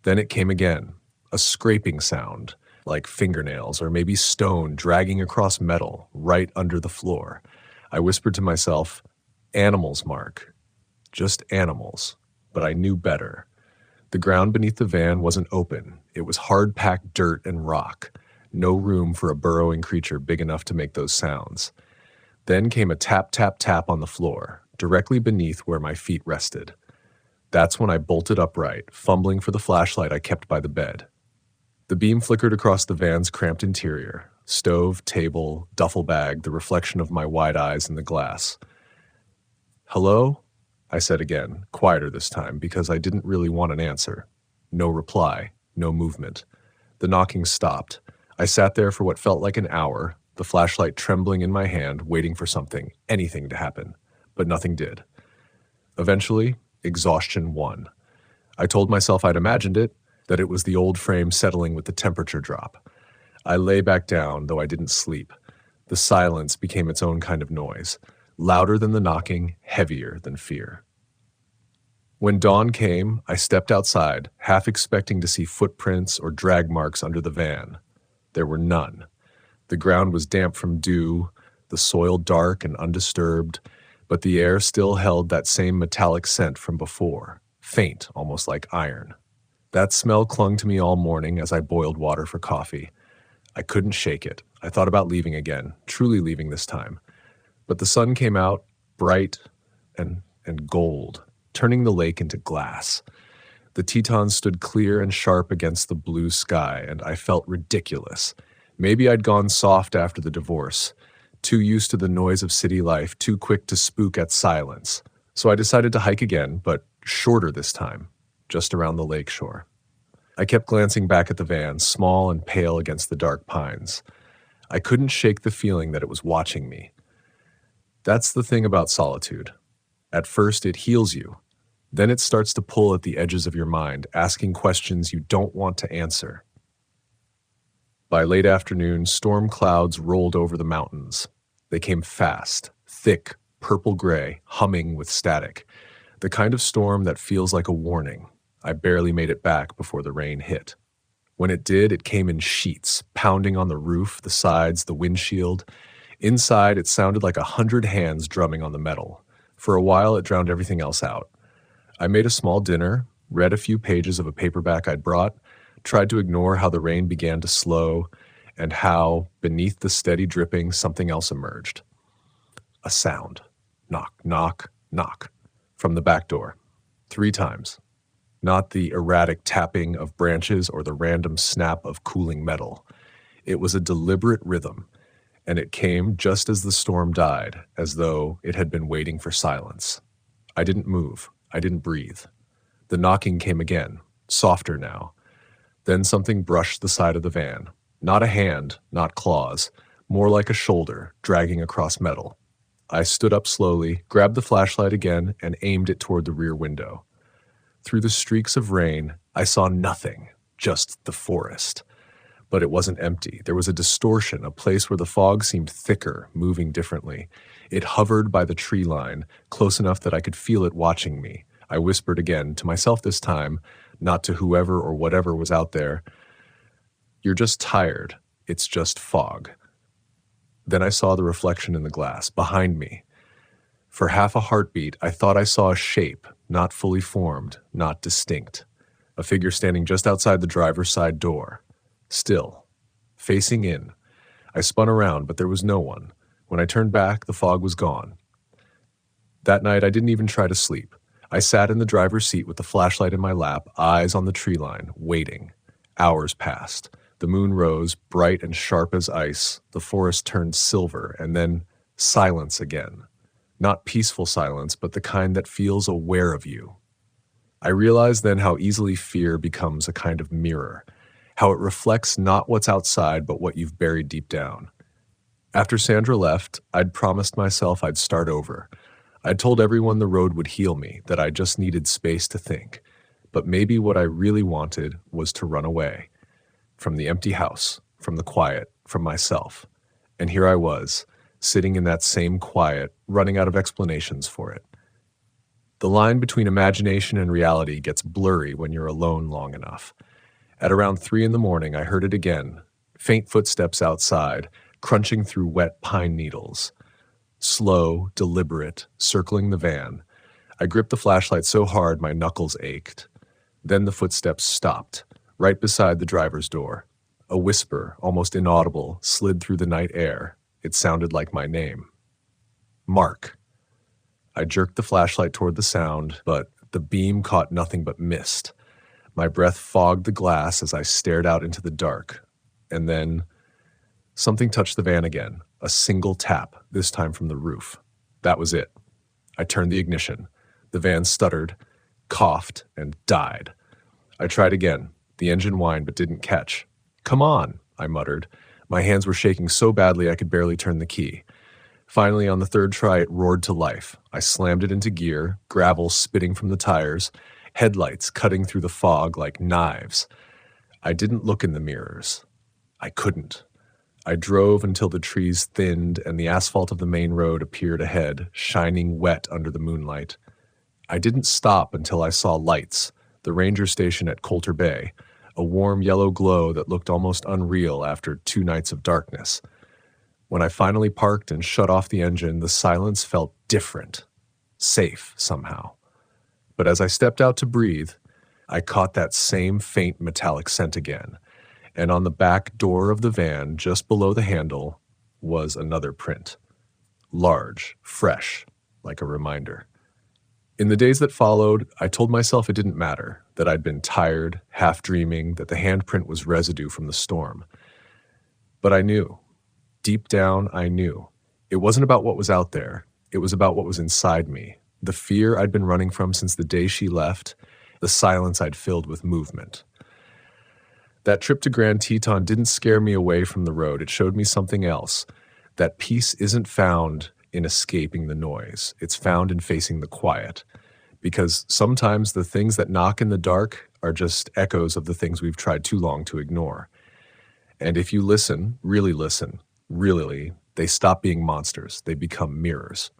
[SPEAKER 1] Then it came again, a scraping sound, like fingernails or maybe stone dragging across metal, right under the floor. I whispered to myself, "Animals, Mark. Just animals." But I knew better. The ground beneath the van wasn't open. It was hard-packed dirt and rock. No room for a burrowing creature big enough to make those sounds. Then came a tap, tap, tap on the floor, directly beneath where my feet rested. That's when I bolted upright, fumbling for the flashlight I kept by the bed. The beam flickered across the van's cramped interior. Stove, table, duffel bag, the reflection of my wide eyes in the glass. "Hello?" I said again, quieter this time, because I didn't really want an answer. No reply, no movement. The knocking stopped. I sat there for what felt like an hour, the flashlight trembling in my hand, waiting for something, anything to happen. But nothing did. Eventually, exhaustion won. I told myself I'd imagined it, that it was the old frame settling with the temperature drop. I lay back down, though I didn't sleep. The silence became its own kind of noise, louder than the knocking, heavier than fear. When dawn came, I stepped outside, half expecting to see footprints or drag marks under the van. There were none. The ground was damp from dew, the soil dark and undisturbed, but the air still held that same metallic scent from before, faint, almost like iron. That smell clung to me all morning as I boiled water for coffee. I couldn't shake it. I thought about leaving again, truly leaving this time. But the sun came out, bright and gold, turning the lake into glass. The Tetons stood clear and sharp against the blue sky, and I felt ridiculous. Maybe I'd gone soft after the divorce, too used to the noise of city life, too quick to spook at silence. So I decided to hike again, but shorter this time, just around the lake shore. I kept glancing back at the van, small and pale against the dark pines. I couldn't shake the feeling that it was watching me. That's the thing about solitude. At first, it heals you. Then it starts to pull at the edges of your mind, asking questions you don't want to answer. By late afternoon, storm clouds rolled over the mountains. They came fast, thick, purple-gray, humming with static. The kind of storm that feels like a warning. I barely made it back before the rain hit. When it did, it came in sheets, pounding on the roof, the sides, the windshield. Inside, it sounded like 100 hands drumming on the metal. For a while, it drowned everything else out. I made a small dinner, read a few pages of a paperback I'd brought, tried to ignore how the rain began to slow, and how, beneath the steady dripping, something else emerged. A sound. Knock, knock, knock. From the back door. 3 times. Not the erratic tapping of branches or the random snap of cooling metal. It was a deliberate rhythm, and it came just as the storm died, as though it had been waiting for silence. I didn't move. I didn't breathe. The knocking came again, softer now. Then something brushed the side of the van. Not a hand, not claws, more like a shoulder dragging across metal. I stood up slowly, grabbed the flashlight again, and aimed it toward the rear window. Through the streaks of rain, I saw nothing, just the forest. But it wasn't empty. There was a distortion, a place where the fog seemed thicker, moving differently. It hovered by the tree line, close enough that I could feel it watching me. I whispered again, to myself this time, not to whoever or whatever was out there, "You're just tired. It's just fog." Then I saw the reflection in the glass, behind me. For half a heartbeat, I thought I saw a shape, not fully formed, not distinct. A figure standing just outside the driver's side door. Still. Facing in. I spun around, but there was no one. When I turned back, the fog was gone. That night, I didn't even try to sleep. I sat in the driver's seat with the flashlight in my lap, eyes on the tree line, waiting. Hours passed. The moon rose, bright and sharp as ice. The forest turned silver, and then silence again. Not peaceful silence, but the kind that feels aware of you. I realized then how easily fear becomes a kind of mirror, how it reflects not what's outside, but what you've buried deep down. After Sandra left, I'd promised myself I'd start over. I'd told everyone the road would heal me, that I just needed space to think. But maybe what I really wanted was to run away. From the empty house, from the quiet, from myself. And here I was, sitting in that same quiet, running out of explanations for it. The line between imagination and reality gets blurry when you're alone long enough. At around 3 a.m, I heard it again, faint footsteps outside, crunching through wet pine needles. Slow, deliberate, circling the van. I gripped the flashlight so hard my knuckles ached. Then the footsteps stopped, right beside the driver's door. A whisper, almost inaudible, slid through the night air. It sounded like my name. Mark. I jerked the flashlight toward the sound, but The beam caught nothing but mist. My breath fogged the glass as I stared out into the dark. And then something touched the van again, a single tap, this time from the roof. That was it. I turned the ignition. The van stuttered, coughed, and died. I tried again. The engine whined but didn't catch. "Come on," I muttered. My hands were shaking so badly I could barely turn the key. Finally, on the third try, it roared to life. I slammed it into gear, gravel spitting from the tires, headlights cutting through the fog like knives. I didn't look in the mirrors. I couldn't. I drove until the trees thinned and the asphalt of the main road appeared ahead, shining wet under the moonlight. I didn't stop until I saw lights, the ranger station at Coulter Bay, a warm yellow glow that looked almost unreal after 2 nights of darkness. When I finally parked and shut off the engine, the silence felt different, safe somehow. But as I stepped out to breathe, I caught that same faint metallic scent again, and on the back door of the van, just below the handle, was another print. Large, fresh, like a reminder. In the days that followed, I told myself it didn't matter, that I'd been tired, half dreaming, that the handprint was residue from the storm. But I knew. Deep down, I knew. It wasn't about what was out there. It was about what was inside me. The fear I'd been running from since the day she left, the silence I'd filled with movement. That trip to Grand Teton didn't scare me away from the road. It showed me something else. That peace isn't found in escaping the noise. It's found in facing the quiet. Because sometimes the things that knock in the dark are just echoes of the things we've tried too long to ignore. And if you listen, really, they stop being monsters. They become mirrors.